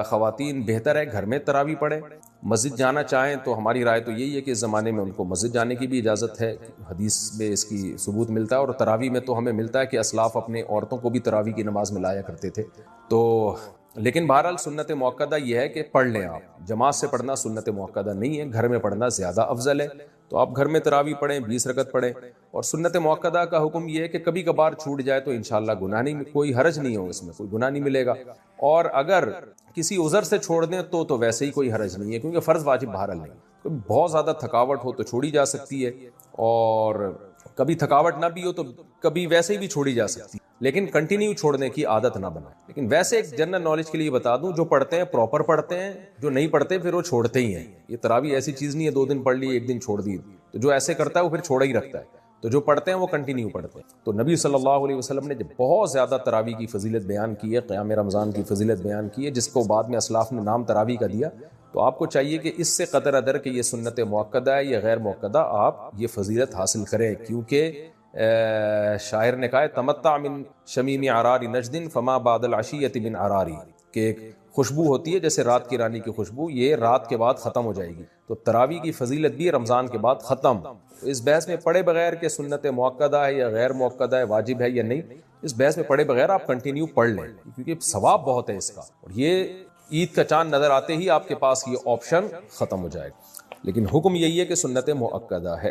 S1: خواتین بہتر ہے گھر میں تراویح پڑھیں. مسجد جانا چاہیں تو ہماری رائے تو یہی ہے کہ اس زمانے میں ان کو مسجد جانے کی بھی اجازت ہے, حدیث میں اس کی ثبوت ملتا ہے. اور تراویح میں تو ہمیں ملتا ہے کہ اسلاف اپنے عورتوں کو بھی تراویح کی نماز میں لایا کرتے تھے. تو
S2: لیکن بہرحال سنت موقدہ یہ ہے کہ پڑھ لیں آپ. جماعت سے پڑھنا سنت موقدہ نہیں ہے, گھر میں پڑھنا زیادہ افضل ہے. تو آپ گھر میں تراویح پڑھیں, 20 رکعت پڑھیں. اور سنت موقدہ کا حکم یہ ہے کہ کبھی کبھار چھوٹ جائے تو انشاءاللہ گناہ نہیں, کوئی حرج نہیں ہو, اس میں کوئی گناہ نہیں ملے گا. اور اگر کسی عذر سے چھوڑ دیں تو ویسے ہی کوئی حرج نہیں ہے, کیونکہ فرض واجب بہرحال نہیں. بہت زیادہ تھکاوٹ ہو تو چھوڑی جا سکتی ہے, اور کبھی تھکاوٹ نہ بھی ہو تو کبھی ویسے ہی بھی چھوڑی جا سکتی ہے, لیکن کنٹینیو چھوڑنے کی عادت نہ بنائیں. لیکن ویسے ایک جنرل نالج کے لیے بتا دوں, جو پڑھتے ہیں پراپر پڑھتے ہیں, جو نہیں پڑھتے پھر وہ چھوڑتے ہی ہیں. یہ تراویح ایسی چیز نہیں ہے 2 دن پڑھ لی 1 دن چھوڑ دی, تو جو ایسے کرتا ہے وہ پھر چھوڑا ہی رکھتا ہے. تو جو پڑھتے ہیں وہ کنٹینیو پڑھتے ہیں. تو نبی صلی اللہ علیہ وسلم نے بہت زیادہ تراویح کی فضیلت بیان کی ہے, قیام رمضان کی فضیلت بیان کی ہے, جس کو بعد میں اسلاف نے نام تراویح کا دیا. تو آپ کو چاہیے کہ اس سے قطر ادر کہ یہ سنت موقدہ ہے یا غیر موقدہ, آپ یہ فضیلت حاصل کریں. کیونکہ شاعر نے کہا ہے تمتع من شمیم عرار نجد فما بعد العشیۃ من عراری, کہ ایک خوشبو ہوتی ہے جیسے رات کی رانی کی خوشبو, یہ رات کے بعد ختم ہو جائے گی. تو تراویح کی فضیلت بھی رمضان کے بعد ختم. اس بحث میں پڑھے بغیر کہ سنت موقدہ ہے یا غیر موقدہ ہے, واجب ہے یا نہیں, اس بحث میں پڑھے بغیر آپ کنٹینیو پڑھ لیں, کیونکہ ثواب بہت ہے اس کا. اور یہ عید کا چاند نظر آتے ہی آپ کے پاس یہ آپشن ختم ہو جائے گا. لیکن حکم یہی ہے کہ سنت موقدہ ہے.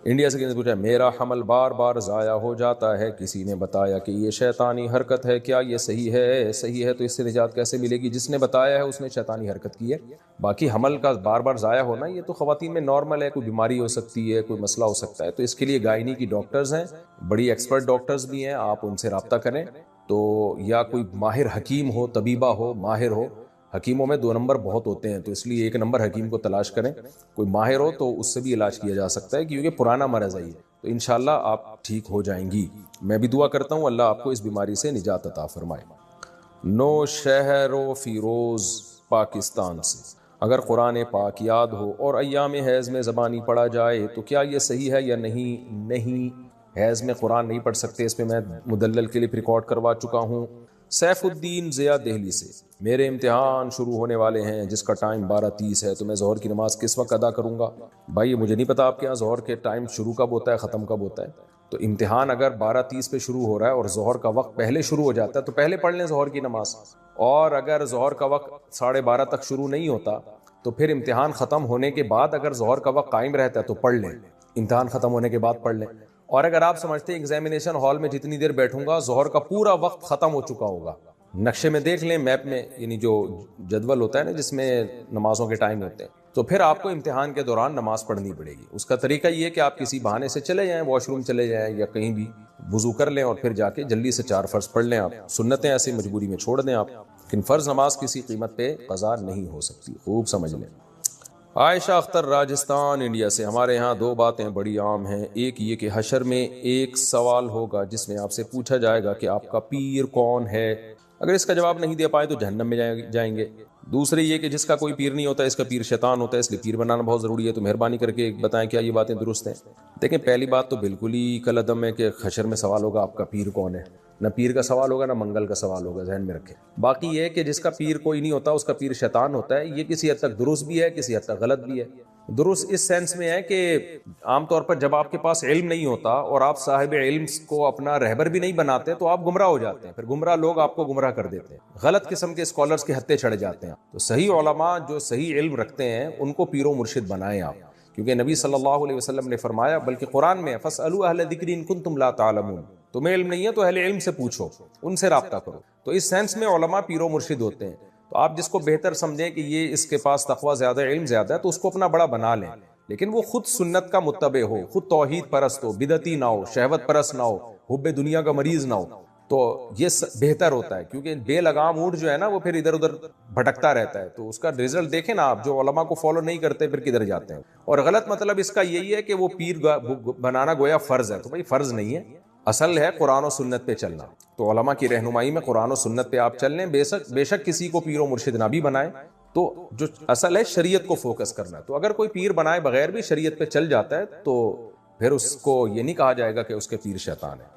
S2: انڈیا سے کسی نے پوچھا میرا حمل بار بار ضائع ہو جاتا ہے, کسی نے بتایا کہ یہ شیطانی حرکت ہے, کیا یہ صحیح ہے؟ صحیح ہے تو اس سے نجات کیسے ملے گی؟ جس نے بتایا ہے اس نے شیطانی حرکت کی ہے. باقی حمل کا بار بار ضائع ہونا یہ تو خواتین میں نارمل ہے, کوئی بیماری ہو سکتی ہے, کوئی مسئلہ ہو سکتا ہے. تو اس کے لیے گائنی کی ڈاکٹرز ہیں, بڑی ایکسپرٹ ڈاکٹرز بھی ہیں, آپ ان سے رابطہ کریں. تو یا کوئی ماہر حکیم ہو, طبیبہ ہو, ماہر ہو. حکیموں میں 2 نمبر بہت ہوتے ہیں, تو اس لیے 1 نمبر حکیم کو تلاش کریں. کوئی ماہر ہو تو اس سے بھی علاج کیا جا سکتا ہے, کیونکہ پرانا مرض ہے یہ. تو انشاءاللہ آپ ٹھیک ہو جائیں گی. میں بھی دعا کرتا ہوں اللہ آپ کو اس بیماری سے نجات عطا فرمائے. نو شہر و فیروز پاکستان سے, اگر قرآن پاک یاد ہو اور ایام حیض میں زبانی پڑھا جائے تو کیا یہ صحیح ہے یا نہیں؟ نہیں, حیض میں قرآن نہیں پڑھ سکتے, اس پہ میں مدلل کے لیے ریکارڈ کروا چکا ہوں. سیف الدین ضیاء دہلی سے, میرے امتحان شروع ہونے والے ہیں جس کا ٹائم 12:30 ہے, تو میں ظہر کی نماز کس وقت ادا کروں گا؟ بھائی مجھے نہیں پتا آپ کے یہاں ظہر کے ٹائم شروع کب ہوتا ہے ختم کب ہوتا ہے. تو امتحان اگر 12:30 پہ شروع ہو رہا ہے اور ظہر کا وقت پہلے شروع ہو جاتا ہے تو پہلے پڑھ لیں ظہر کی نماز. اور اگر ظہر کا وقت 12:30 تک شروع نہیں ہوتا تو پھر امتحان ختم ہونے کے بعد اگر ظہر کا وقت قائم رہتا ہے تو پڑھ لیں, امتحان ختم ہونے کے بعد پڑھ لیں. اور اگر آپ سمجھتے ہیں ایگزامینیشن ہال میں جتنی دیر بیٹھوں گا ظہر کا پورا وقت ختم ہو چکا ہوگا, نقشے میں دیکھ لیں, میپ میں, یعنی جو جدول ہوتا ہے نا جس میں نمازوں کے ٹائم ہوتے ہیں, تو پھر آپ کو امتحان کے دوران نماز پڑھنی پڑے گی. اس کا طریقہ یہ ہے کہ آپ کسی بہانے سے چلے جائیں, واش روم چلے جائیں یا کہیں بھی وضو کر لیں اور پھر جا کے جلدی سے 4 فرض پڑھ لیں. آپ سنتیں ایسی مجبوری میں چھوڑ دیں آپ, لیکن فرض نماز کسی قیمت پہ قضا نہیں ہو سکتی, خوب سمجھ لیں. عائشہ اختر راجستھان انڈیا سے, ہمارے ہاں 2 باتیں بڑی عام ہیں. ایک یہ کہ حشر میں ایک سوال ہوگا جس میں آپ سے پوچھا جائے گا کہ آپ کا پیر کون ہے, اگر اس کا جواب نہیں دے پائے تو جہنم میں جائیں گے. دوسری یہ کہ جس کا کوئی پیر نہیں ہوتا اس کا پیر شیطان ہوتا ہے, اس لیے پیر بنانا بہت ضروری ہے. تو مہربانی کر کے بتائیں کیا یہ باتیں درست ہیں؟ دیکھیں پہلی بات تو بالکل ہی کالعدم ہے کہ حشر میں سوال ہوگا آپ کا پیر کون ہے. نہ پیر کا سوال ہوگا نہ منگل کا سوال ہوگا, ذہن میں رکھیں. باقی یہ کہ جس کا پیر کوئی نہیں ہوتا اس کا پیر شیطان ہوتا ہے, یہ کسی حد تک درست بھی ہے کسی حد تک غلط بھی ہے. درست اس سینس میں ہے کہ عام طور پر جب آپ کے پاس علم نہیں ہوتا اور آپ صاحب علم کو اپنا رہبر بھی نہیں بناتے تو آپ گمراہ ہو جاتے ہیں, پھر گمراہ لوگ آپ کو گمراہ کر دیتے ہیں, غلط قسم کے اسکالرز کے ہتھے چڑھ جاتے ہیں. تو صحیح علماء جو صحیح علم رکھتے ہیں ان کو پیر و مرشد بنائیں آپ, کیونکہ نبی صلی اللہ علیہ وسلم نے فرمایا, بلکہ قرآن میں فاسألوا اہل الذکر ان کنتم لا تعلمون, تمہیں علم نہیں ہے تو اہل علم سے پوچھو, ان سے رابطہ کرو. تو اس سینس میں علماء پیر و مرشد ہوتے ہیں. تو آپ جس کو بہتر سمجھیں کہ یہ اس کے پاس تقوی زیادہ علم زیادہ ہے تو اس کو اپنا بڑا بنا لیں, لیکن وہ خود سنت کا متبع ہو, خود توحید پرست ہو, بدعتی نہ ہو, شہوت پرست نہ ہو, حب دنیا کا مریض نہ ہو. تو یہ بہتر ہوتا ہے, کیونکہ بے لگام اونٹ جو ہے نا وہ پھر ادھر ادھر بھٹکتا رہتا ہے. تو اس کا رزلٹ دیکھیں نا آپ, جو علماء کو فالو نہیں کرتے پھر کدھر جاتے ہیں. اور غلط مطلب اس کا یہی ہے کہ وہ پیر بنانا گویا فرض ہے, تو بھائی فرض نہیں ہے, اصل ہے قرآن و سنت پہ چلنا. تو علماء کی رہنمائی میں قرآن و سنت پہ آپ چل لیں, بے شک کسی کو پیر و مرشد نہ بھی بنائیں. تو جو اصل ہے شریعت کو فوکس کرنا ہے. تو اگر کوئی پیر بنائے بغیر بھی شریعت پہ چل جاتا ہے تو پھر اس کو یہ نہیں کہا جائے گا کہ اس کے پیر شیطان ہے.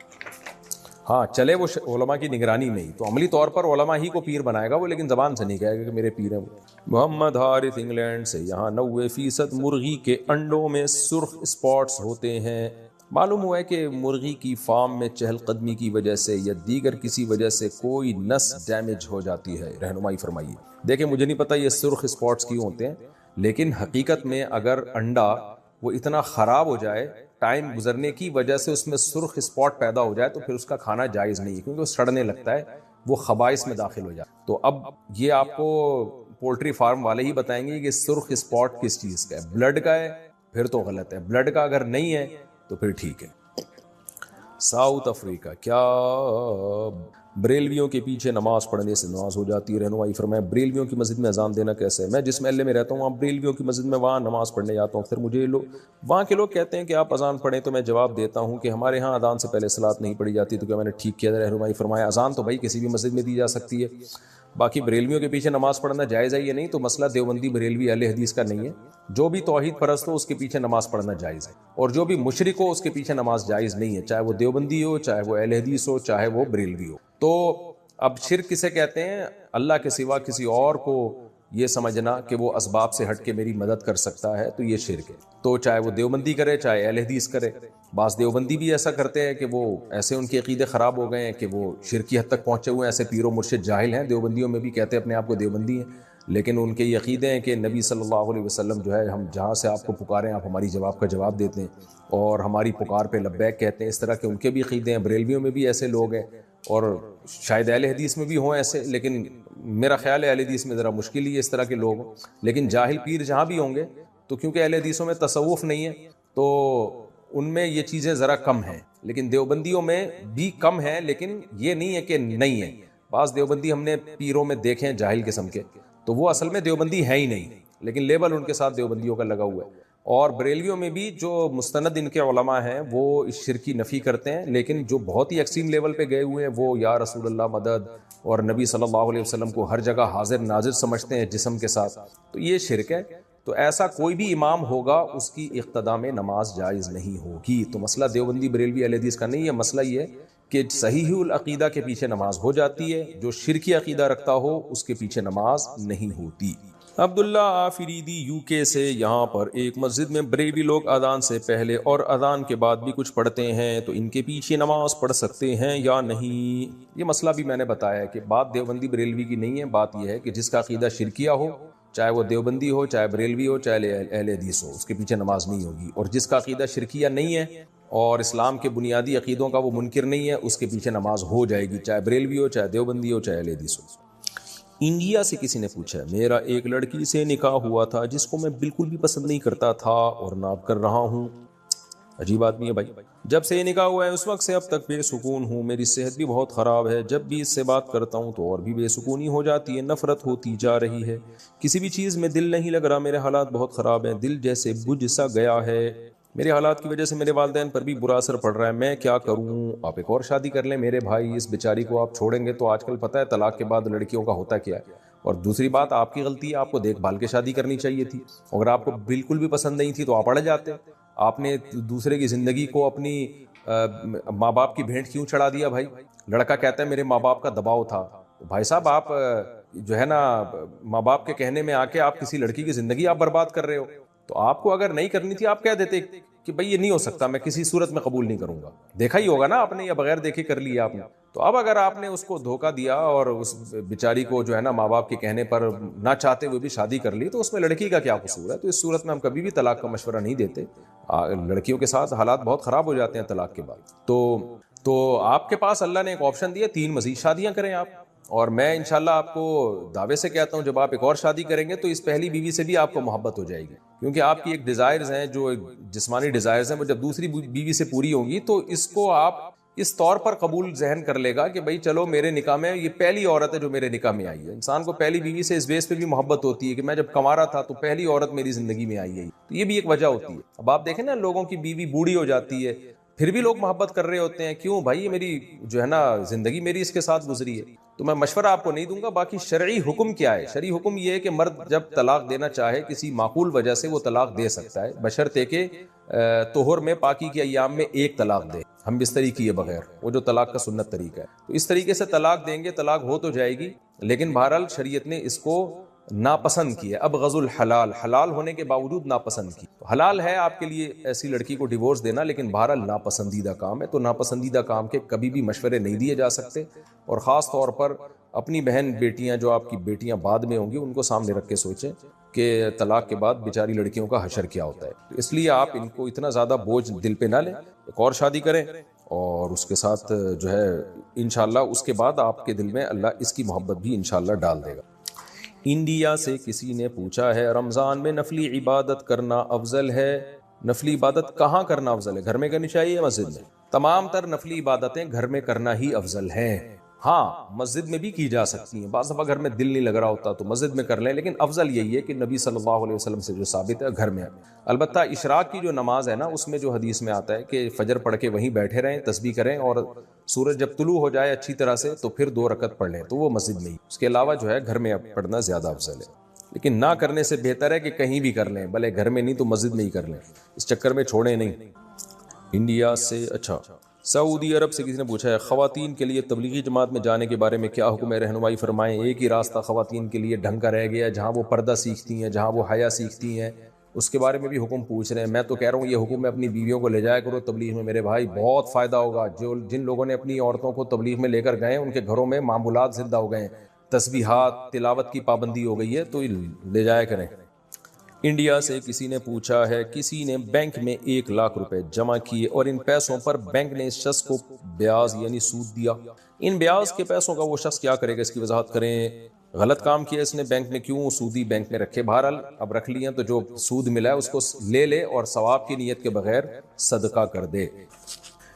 S2: ہاں چلے وہ علماء کی نگرانی میں ہی, تو عملی طور پر علماء ہی کو پیر بنائے گا وہ, لیکن زبان سے نہیں کہے گا کہ میرے پیر ہیں وہ. محمد حارث انگلینڈ سے, یہاں 90% مرغی کے انڈوں میں سرخ اسپاٹس ہوتے ہیں, معلوم ہوا ہے کہ مرغی کی فارم میں چہل قدمی کی وجہ سے یا دیگر کسی وجہ سے کوئی نس ڈیمیج ہو جاتی ہے، رہنمائی فرمائیے۔ دیکھیں مجھے نہیں پتا یہ سرخ اسپاٹس کیوں ہوتے ہیں، لیکن حقیقت میں اگر انڈا وہ اتنا خراب ہو جائے، ٹائم گزرنے کی وجہ سے اس میں سرخ اسپاٹ پیدا ہو جائے، تو پھر اس کا کھانا جائز نہیں ہے، کیونکہ وہ سڑنے لگتا ہے، وہ خبائث میں داخل ہو جائے۔ تو اب یہ آپ کو پولٹری فارم والے ہی بتائیں گے کہ سرخ اسپاٹ کس چیز کا ہے، بلڈ کا ہے پھر تو غلط ہے، بلڈ کا اگر نہیں ہے تو پھر ٹھیک ہے۔ ساؤتھ افریقہ، کیا بریلویوں کے پیچھے نماز پڑھنے سے نماز ہو جاتی ہے؟ رہنمائی فرمائیں بریلویوں کی مسجد میں اذان دینا کیسے ہے؟ میں جس محلے میں رہتا ہوں وہاں بریلویوں کی مسجد میں وہاں نماز پڑھنے جاتا ہوں، پھر مجھے وہاں کے لوگ کہتے ہیں کہ آپ اذان پڑھیں، تو میں جواب دیتا ہوں کہ ہمارے ہاں اذان سے پہلے صلاۃ نہیں پڑھی جاتی، تو کیا میں نے ٹھیک کیا؟ رہنمائی فرمایا اذان تو بھائی کسی بھی مسجد میں دی جا سکتی ہے، باقی بریلویوں کے پیچھے نماز پڑھنا جائز ہے یا نہیں تو مسئلہ دیوبندی بریلوی اہل حدیث کا نہیں ہے، جو بھی توحید پرست ہو اس کے پیچھے نماز پڑھنا جائز ہے، اور جو بھی مشرک ہو اس کے پیچھے نماز جائز نہیں ہے، چاہے وہ دیوبندی ہو، چاہے وہ اہل حدیث ہو، چاہے وہ بریلوی ہو۔ تو اب شرک کسے کہتے ہیں؟ اللہ کے سوا کسی اور کو یہ سمجھنا کہ وہ اسباب سے ہٹ کے میری مدد کر سکتا ہے، تو یہ شرک ہے۔ تو چاہے وہ دیوبندی کرے چاہے اہل حدیث کرے، بعض دیوبندی بھی ایسا کرتے ہیں کہ وہ ایسے ان کے عقیدے خراب ہو گئے ہیں کہ وہ شرکی حد تک پہنچے ہوئے ہیں، ایسے پیر و مرشد جاہل ہیں، دیوبندیوں میں بھی کہتے ہیں اپنے آپ کو دیوبندی ہیں، لیکن ان کے یہ عقیدے ہیں کہ نبی صلی اللہ علیہ وسلم جو ہے، ہم جہاں سے آپ کو پکاریں آپ ہماری جواب کا جواب دیتے ہیں اور ہماری پکار پہ لبیک کہتے ہیں، اس طرح کے ان کے بھی عقیدے ہیں۔ بریلویوں میں بھی ایسے لوگ ہیں اور شاید اہل حدیث میں بھی ہوں ایسے، لیکن میرا خیال ہے اہل حدیث میں ذرا مشکل ہی ہے اس طرح کے لوگ، لیکن جاہل پیر جہاں بھی ہوں گے تو کیونکہ اہل حدیثوں میں تصوف نہیں ہے تو ان میں یہ چیزیں ذرا کم ہیں، لیکن دیوبندیوں میں بھی کم ہیں، لیکن یہ نہیں ہے کہ نہیں ہے۔ بعض دیوبندی ہم نے پیروں میں دیکھے ہیں جاہل قسم کے، تو وہ اصل میں دیوبندی ہے ہی نہیں، لیکن لیبل ان کے ساتھ دیوبندیوں کا لگا ہوا ہے۔ اور بریلویوں میں بھی جو مستند ان کے علماء ہیں وہ اس شرک کی نفی کرتے ہیں، لیکن جو بہت ہی ایکسٹریم لیول پہ گئے ہوئے ہیں وہ یا رسول اللہ مدد اور نبی صلی اللہ علیہ وسلم کو ہر جگہ حاضر ناظر سمجھتے ہیں جسم کے ساتھ، تو یہ شرک ہے۔ تو ایسا کوئی بھی امام ہوگا اس کی اقتداء میں نماز جائز نہیں ہوگی۔ تو مسئلہ دیوبندی بریلوی اہل حدیث کا نہیں ہے، مسئلہ یہ ہے کہ صحیح العقیدہ کے پیچھے نماز ہو جاتی ہے، جو شرکی عقیدہ رکھتا ہو اس کے پیچھے نماز نہیں ہوتی۔ عبداللہ آفریدی یو کے سے، یہاں پر ایک مسجد میں بریلوی لوگ اذان سے پہلے اور اذان کے بعد بھی کچھ پڑھتے ہیں، تو ان کے پیچھے نماز پڑھ سکتے ہیں یا نہیں؟ یہ مسئلہ بھی میں نے بتایا ہے کہ بات دیوبندی بریلوی کی نہیں ہے، بات یہ ہے کہ جس کا عقیدہ شرکیہ ہو، چاہے وہ دیوبندی ہو چاہے بریلوی ہو چاہے اہل حدیث ہو، اس کے پیچھے نماز نہیں ہوگی، اور جس کا عقیدہ شرکیہ نہیں ہے اور اسلام کے بنیادی عقیدوں کا وہ منکر نہیں ہے، اس کے پیچھے نماز ہو جائے گی، چاہے بریلوی ہو چاہے دیوبندی ہو چاہے اہل حدیث ہو۔ انڈیا سے کسی نے پوچھا ہے، میرا ایک لڑکی سے نکاح ہوا تھا جس کو میں بالکل بھی پسند نہیں کرتا تھا اور نہ اب کر رہا ہوں۔ عجیب آدمی ہے بھائی، جب سے یہ نکاح ہوا ہے اس وقت سے اب تک بے سکون ہوں، میری صحت بھی بہت خراب ہے، جب بھی اس سے بات کرتا ہوں تو اور بھی بے سکونی ہو جاتی ہے، نفرت ہوتی جا رہی ہے، کسی بھی چیز میں دل نہیں لگ رہا، میرے حالات بہت خراب ہیں، دل جیسے بجھ سا گیا ہے، میرے حالات کی وجہ سے میرے والدین پر بھی برا اثر پڑ رہا ہے، میں کیا کروں؟ آپ ایک اور شادی کر لیں میرے بھائی، اس بیچاری کو آپ چھوڑیں گے تو آج کل پتہ ہے طلاق کے بعد لڑکیوں کا ہوتا کیا ہے، اور دوسری بات آپ کی غلطی ہے، آپ کو دیکھ بھال کے شادی کرنی چاہیے تھی، اگر آپ کو بالکل بھی پسند نہیں تھی تو آپ اڑ جاتے، آپ نے دوسرے کی زندگی کو اپنی ماں باپ کی بھینٹ کیوں چڑھا دیا بھائی؟ لڑکا کہتا ہے میرے ماں باپ کا دباؤ تھا، بھائی صاحب آپ جو ہے نا ماں باپ کے کہنے میں آ کے آپ کسی لڑکی کی زندگی آپ برباد کر رہے ہو، تو آپ کو اگر نہیں کرنی تھی آپ کہہ دیتے کہ بھائی یہ نہیں ہو سکتا، میں کسی صورت میں قبول نہیں کروں گا، دیکھا ہی ہوگا نا آپ نے یا بغیر دیکھے کر لیا آپ نے، تو اب اگر آپ نے اس کو دھوکہ دیا اور اس بیچاری کو جو ہے نا ماں باپ کے کہنے پر نہ چاہتے ہوئے بھی شادی کر لی، تو اس میں لڑکی کا کیا قصور ہے؟ تو اس صورت میں ہم کبھی بھی طلاق کا مشورہ نہیں دیتے، لڑکیوں کے ساتھ حالات بہت خراب ہو جاتے ہیں طلاق کے بعد، تو آپ کے پاس اللہ نے ایک آپشن دیا، 3 مزید شادیاں کریں آپ، اور میں انشاءاللہ آپ کو دعوے سے کہتا ہوں جب آپ ایک اور شادی کریں گے تو اس پہلی بیوی سے بھی آپ کو محبت ہو جائے گی، کیونکہ آپ کی ایک ڈیزائرز ہیں جو جسمانی ڈیزائرز ہیں، وہ جب دوسری بیوی سے پوری ہوں گی تو اس کو آپ اس طور پر قبول ذہن کر لے گا کہ بھائی چلو میرے نکاح میں یہ پہلی عورت ہے جو میرے نکاح میں آئی ہے، انسان کو پہلی بیوی سے اس بیس پہ بھی محبت ہوتی ہے کہ میں جب کما رہا تھا تو پہلی عورت میری زندگی میں آئی ہے، تو یہ بھی ایک وجہ ہوتی ہے۔ اب آپ دیکھیں نا لوگوں کی بیوی بوڑھی ہو جاتی ہے پھر بھی لوگ محبت کر رہے ہوتے ہیں، کیوں بھائی؟ یہ میری جو ہے نا زندگی میری اس کے ساتھ گزری ہے، تو میں مشورہ آپ کو نہیں دوں گا۔ باقی شرعی حکم کیا ہے؟ شرعی حکم یہ ہے کہ مرد جب طلاق دینا چاہے کسی معقول وجہ سے وہ طلاق دے سکتا ہے، بشرطے کہ طہر میں پاکی کے ایام میں 1 طلاق دے، ہم بستری کیے بغیر، وہ جو طلاق کا سنت طریقہ ہے، تو اس طریقے سے طلاق دیں گے، طلاق ہو تو جائے گی، لیکن بہرحال شریعت نے اس کو ناپسند کی ہے، ابغض الحلال، حلال ہونے کے باوجود ناپسند کی. تو حلال ہے آپ کے لیے ایسی لڑکی کو ڈیورس دینا، لیکن بہرحال ناپسندیدہ کام ہے. تو ناپسندیدہ کام کے کبھی بھی مشورے نہیں دیے جا سکتے، اور خاص طور پر اپنی بہن بیٹیاں جو آپ کی بیٹیاں بعد میں ہوں گی ان کو سامنے رکھ کے سوچیں کہ طلاق کے بعد بیچاری لڑکیوں کا حشر کیا ہوتا ہے. اس لیے آپ ان کو اتنا زیادہ بوجھ دل پہ نہ لیں، ایک اور شادی کریں اور اس کے ساتھ جو ہے انشاءاللہ اس کے بعد آپ کے دل میں اللہ اس کی محبت بھی انشاءاللہ ڈال دے گا. انڈیا سے کسی نے پوچھا ہے رمضان میں نفلی عبادت کرنا افضل ہے؟ نفلی عبادت کہاں کرنا افضل ہے؟ گھر میں کرنی چاہیے مسجد میں؟ تمام تر نفلی عبادتیں گھر میں کرنا ہی افضل ہیں. ہاں مسجد میں بھی کی جا سکتی ہیں، بعض دفعہ گھر میں دل نہیں لگ رہا ہوتا تو مسجد میں کر لیں، لیکن افضل یہی ہے کہ نبی صلی اللہ علیہ وسلم سے جو ثابت ہے گھر میں. البتہ اشراق کی جو نماز ہے نا، اس میں جو حدیث میں آتا ہے کہ فجر پڑھ کے وہیں بیٹھے رہیں، تسبیح کریں، اور سورج جب طلوع ہو جائے اچھی طرح سے تو پھر 2 رکعت پڑھ لیں، تو وہ مسجد میں ہی. اس کے علاوہ جو ہے گھر میں پڑھنا زیادہ افضل ہے. لیکن نہ کرنے سے بہتر ہے کہ کہیں بھی کر لیں، بھلے گھر میں نہیں تو مسجد میں ہی کر لیں، اس چکر میں چھوڑیں نہیں. انڈیا سے اچھا سعودی عرب سے کسی نے پوچھا ہے خواتین کے لیے تبلیغی جماعت میں جانے کے بارے میں کیا حکم ہے، رہنمائی فرمائیں. ایک ہی راستہ خواتین کے لیے ڈھنگ کا رہ گیا، جہاں وہ پردہ سیکھتی ہیں، جہاں وہ حیا سیکھتی ہیں، اس کے بارے میں بھی حکم پوچھ رہے ہیں. میں تو کہہ رہا ہوں یہ حکم میں اپنی بیویوں کو لے جایا کرو تبلیغ میں میرے بھائی، بہت فائدہ ہوگا. جن لوگوں نے اپنی عورتوں کو تبلیغ میں لے کر گئے ان کے گھروں میں معمولات زندہ ہو گئے ہیں، تسبیحات تلاوت کی پابندی ہو گئی ہے، تو لے جایا کریں. انڈیا سے کسی نے پوچھا ہے کسی نے بینک میں 1 لاکھ روپے جمع کیے اور ان پیسوں پر بینک نے اس شخص کو بیاج یعنی سود دیا. ان بیاج کے پیسوں کا وہ شخص کیا کرے گا، اس کی وضاحت کریں. غلط کام کیا اس نے بینک میں، کیوں سودی بینک میں رکھے؟ بہرحال اب رکھ لیا تو جو سود ملا ہے اس کو لے لے اور ثواب کی نیت کے بغیر صدقہ کر دے.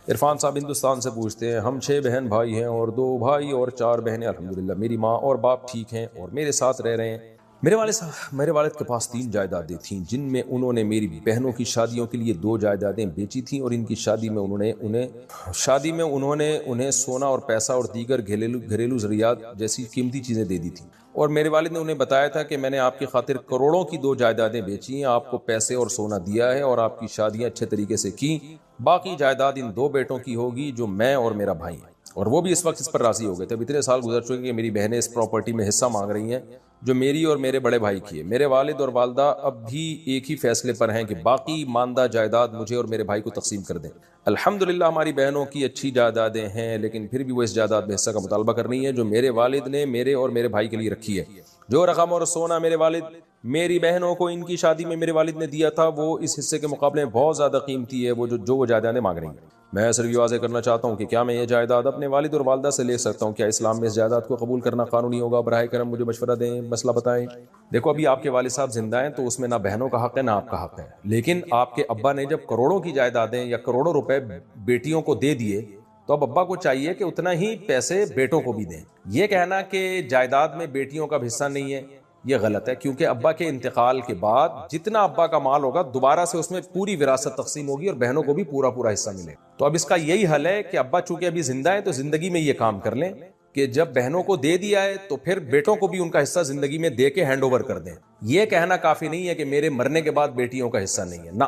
S2: عرفان صاحب ہندوستان سے پوچھتے ہیں ہم 6 بہن بھائی ہیں اور 2 بھائی اور 4 بہنیں. الحمدللہ میری ماں اور باپ ٹھیک ہیں اور میرے ساتھ رہ رہے ہیں. میرے والد کے پاس 3 جائیدادیں تھیں جن میں انہوں نے میری بہنوں کی شادیوں کے لیے 2 جائیدادیں بیچی تھیں، اور ان کی شادی میں انہوں نے انہیں سونا اور پیسہ اور دیگر گھریلو ضروریات جیسی قیمتی چیزیں دے دی تھیں. اور میرے والد نے انہیں بتایا تھا کہ میں نے آپ کی خاطر کروڑوں کی 2 جائیدادیں بیچی ہیں، آپ کو پیسے اور سونا دیا ہے اور آپ کی شادیاں اچھے طریقے سے کی. باقی جائیداد ان 2 بیٹوں کی ہوگی جو میں اور میرا بھائی ہیں، اور وہ بھی اس وقت اس پر راضی ہو گئے تھے. اب اتنے سال گزر چکے کہ میری بہنیں اس پراپرٹی میں حصہ مانگ رہی ہیں جو میری اور میرے بڑے بھائی کی ہے. میرے والد اور والدہ اب بھی ایک ہی فیصلے پر ہیں کہ باقی ماندہ جائیداد مجھے اور میرے بھائی کو تقسیم کر دیں. الحمدللہ ہماری بہنوں کی اچھی جائیدادیں ہیں، لیکن پھر بھی وہ اس جائیداد میں حصہ کا مطالبہ کر رہی ہیں جو میرے والد نے میرے اور میرے بھائی کے لیے رکھی ہے. جو رقم اور سونا میرے والد میری بہنوں کو ان کی شادی میں میرے والد نے دیا تھا وہ اس حصے کے مقابلے میں بہت زیادہ قیمتی ہے، وہ جو جائیدادیں مانگ رہی ہیں. میں صرف یہ واضح کرنا چاہتا ہوں کہ کیا میں یہ جائیداد اپنے والد اور والدہ سے لے سکتا ہوں؟ کیا اسلام میں اس جائیداد کو قبول کرنا قانونی ہوگا؟ براہ کرم مجھے مشورہ دیں، مسئلہ بتائیں. دیکھو ابھی آپ کے والد صاحب زندہ ہیں تو اس میں نہ بہنوں کا حق ہے نہ آپ کا حق ہے، لیکن آپ کے ابا نے جب کروڑوں کی جائیدادیں یا کروڑوں روپے بیٹیوں کو دے دیے تو اب ابا کو چاہیے کہ اتنا ہی پیسے بیٹوں کو بھی دیں. یہ کہنا کہ جائیداد میں بیٹیوں کا حصہ نہیں ہے یہ غلط ہے، کیونکہ ابا کے انتقال کے بعد جتنا ابا کا مال ہوگا دوبارہ سے اس میں پوری وراثت تقسیم ہوگی اور بہنوں کو بھی پورا حصہ ملے. تو اب اس کا یہی حل ہے کہ ابا چونکہ ابھی زندہ ہے تو زندگی میں یہ کام کر لیں کہ جب بہنوں کو دے دیا ہے تو پھر بیٹوں کو بھی ان کا حصہ زندگی میں دے کے ہینڈ اوور کر دیں. یہ کہنا کافی نہیں ہے کہ میرے مرنے کے بعد بیٹیوں کا حصہ نہیں ہے. نہ،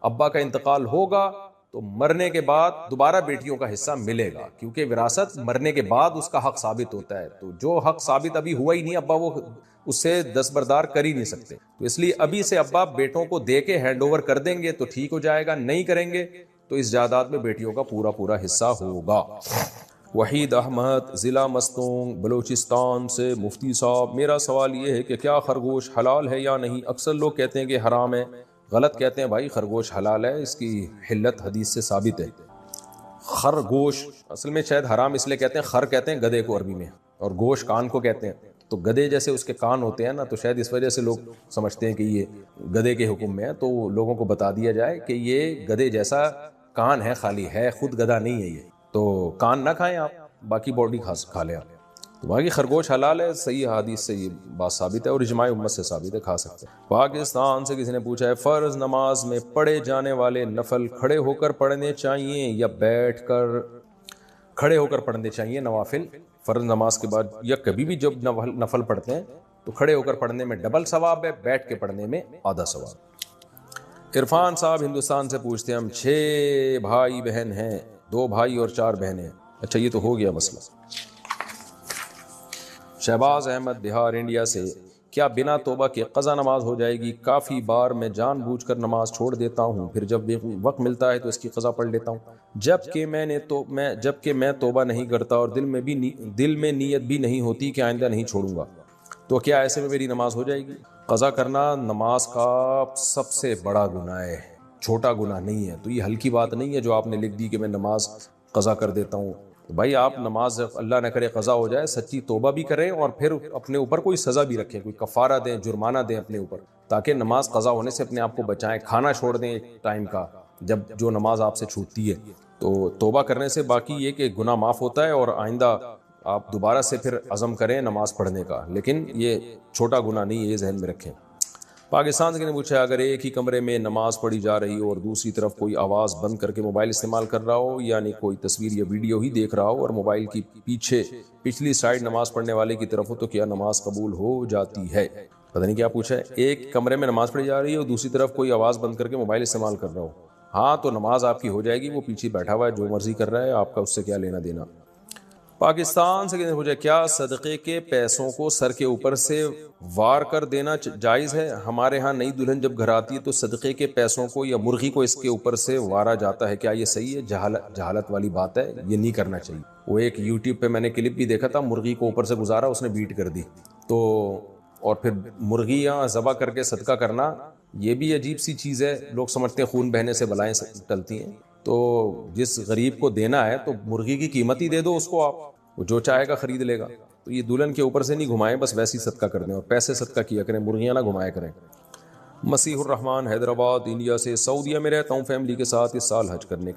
S2: ابا کا انتقال ہوگا تو مرنے کے بعد دوبارہ بیٹیوں کا حصہ ملے گا، کیونکہ وراثت مرنے کے بعد اس کا حق ثابت ہوتا ہے. تو جو حق ثابت ابھی ہوا ہی نہیں، ابا وہ اس سے دستبردار کر ہی نہیں سکتے. تو اس لیے ابھی سے ابا بیٹوں کو دے کے ہینڈ اوور کر دیں گے تو ٹھیک ہو جائے گا، نہیں کریں گے تو اس جائیداد میں بیٹیوں کا پورا حصہ ہوگا. وحید احمد ضلع مستونگ بلوچستان سے مفتی صاحب، میرا سوال یہ ہے کہ کیا خرگوش حلال ہے یا نہیں؟ اکثر لوگ کہتے ہیں کہ حرام ہے. غلط کہتے ہیں بھائی، خرگوش حلال ہے، اس کی حلت حدیث سے ثابت ہے. خرگوش اصل میں شاید حرام اس لیے کہتے ہیں، خر کہتے ہیں گدھے کو عربی میں، اور گوش کان کو کہتے ہیں. تو گدھے جیسے اس کے کان ہوتے ہیں نا، تو شاید اس وجہ سے لوگ سمجھتے ہیں کہ یہ گدھے کے حکم میں ہے. تو لوگوں کو بتا دیا جائے کہ یہ گدھے جیسا کان ہے، خالی ہے، خود گدھا نہیں ہے. یہ تو کان نہ کھائیں آپ، باقی باڈی کھا لیں آپ. تو باقی خرگوش حلال ہے، صحیح حدیث سے یہ بات ثابت ہے اور اجماع امت سے ثابت ہے، کھا سکتے ہیں. پاکستان سے کسی نے پوچھا ہے فرض نماز میں پڑھے جانے والے نفل کھڑے ہو کر پڑھنے چاہیے یا بیٹھ کر؟ کھڑے ہو کر پڑھنے چاہیے نوافل فرض نماز کے بعد، یا کبھی بھی جب نفل پڑھتے ہیں تو کھڑے ہو کر پڑھنے میں ڈبل ثواب ہے، بیٹھ کے پڑھنے میں آدھا ثواب. عرفان صاحب ہندوستان سے پوچھتے ہیں ہم 6 بھائی بہن ہیں، 2 بھائی اور 4 بہنیں. اچھا یہ تو ہو گیا مسئلہ. شہباز احمد بہار انڈیا سے، کیا بنا توبہ کے قضا نماز ہو جائے گی؟ کافی بار میں جان بوجھ کر نماز چھوڑ دیتا ہوں، پھر جب وقت ملتا ہے تو اس کی قضا پڑھ لیتا ہوں، جبکہ میں توبہ نہیں کرتا اور دل میں نیت بھی نہیں ہوتی کہ آئندہ نہیں چھوڑوں گا، تو کیا ایسے میں میری نماز ہو جائے گی؟ قضا کرنا نماز کا سب سے بڑا گناہ ہے، چھوٹا گناہ نہیں ہے، تو یہ ہلکی بات نہیں ہے جو آپ نے لکھ دی کہ میں نماز قضا کر دیتا ہوں۔ بھائی آپ نماز اللہ نہ کرے قضا ہو جائے، سچی توبہ بھی کریں اور پھر اپنے اوپر کوئی سزا بھی رکھیں، کوئی کفارہ دیں، جرمانہ دیں اپنے اوپر، تاکہ نماز قضا ہونے سے اپنے آپ کو بچائیں، کھانا چھوڑ دیں ایک ٹائم کا جب جو نماز آپ سے چھوٹتی ہے، تو توبہ کرنے سے باقی یہ کہ گناہ معاف ہوتا ہے اور آئندہ آپ دوبارہ سے پھر عزم کریں نماز پڑھنے کا، لیکن یہ چھوٹا گناہ نہیں ہے، یہ ذہن میں رکھیں۔ پاکستان سے نے پوچھا اگر ایک ہی کمرے میں نماز پڑھی جا رہی ہو اور دوسری طرف کوئی آواز بند کر کے موبائل استعمال کر رہا ہو، یعنی کوئی تصویر یا ویڈیو ہی دیکھ رہا ہو اور موبائل کی پچھلی سائیڈ نماز پڑھنے والے کی طرف ہو، تو کیا نماز قبول ہو جاتی ہے؟ پتہ نہیں کیا پوچھا ہے، ایک کمرے میں نماز پڑھی جا رہی ہے اور دوسری طرف کوئی آواز بند کر کے موبائل استعمال کر رہا ہو، ہاں تو نماز آپ کی ہو جائے گی، وہ پیچھے بیٹھا ہوا ہے جو مرضی کر رہا ہے، آپ کا اس سے کیا لینا دینا۔ پاکستان سے پوچھا کیا صدقے کے پیسوں کو سر کے اوپر سے وار کر دینا جائز ہے؟ ہمارے ہاں نئی دلہن جب گھر آتی ہے تو صدقے کے پیسوں کو یا مرغی کو اس کے اوپر سے وارا جاتا ہے، کیا یہ صحیح ہے؟ جہالت والی بات ہے، یہ نہیں کرنا چاہیے۔ وہ ایک یوٹیوب پہ میں نے کلپ بھی دیکھا تھا، مرغی کو اوپر سے گزارا، اس نے بیٹ کر دی، تو اور پھر مرغیاں ذبح کر کے صدقہ کرنا یہ بھی عجیب سی چیز ہے، لوگ سمجھتے ہیں خون بہنے سے بلائیں ٹلتی ہیں، تو جس غریب کو دینا ہے تو مرغی کی قیمت ہی دے دو اس کو، آپ وہ جو چاہے گا خرید لے گا، تو یہ دلہن کے اوپر سے نہیں گھمائیں، بس ویسے ہی صدقہ کر دیں اور پیسے صدقہ کیا کریں، مرغیاں نہ گھمایا کریں۔ مسیح الرحمان حیدرآباد انڈیا سے، سعودیہ میں رہتا ہوں فیملی کے ساتھ اس سال حج کرنے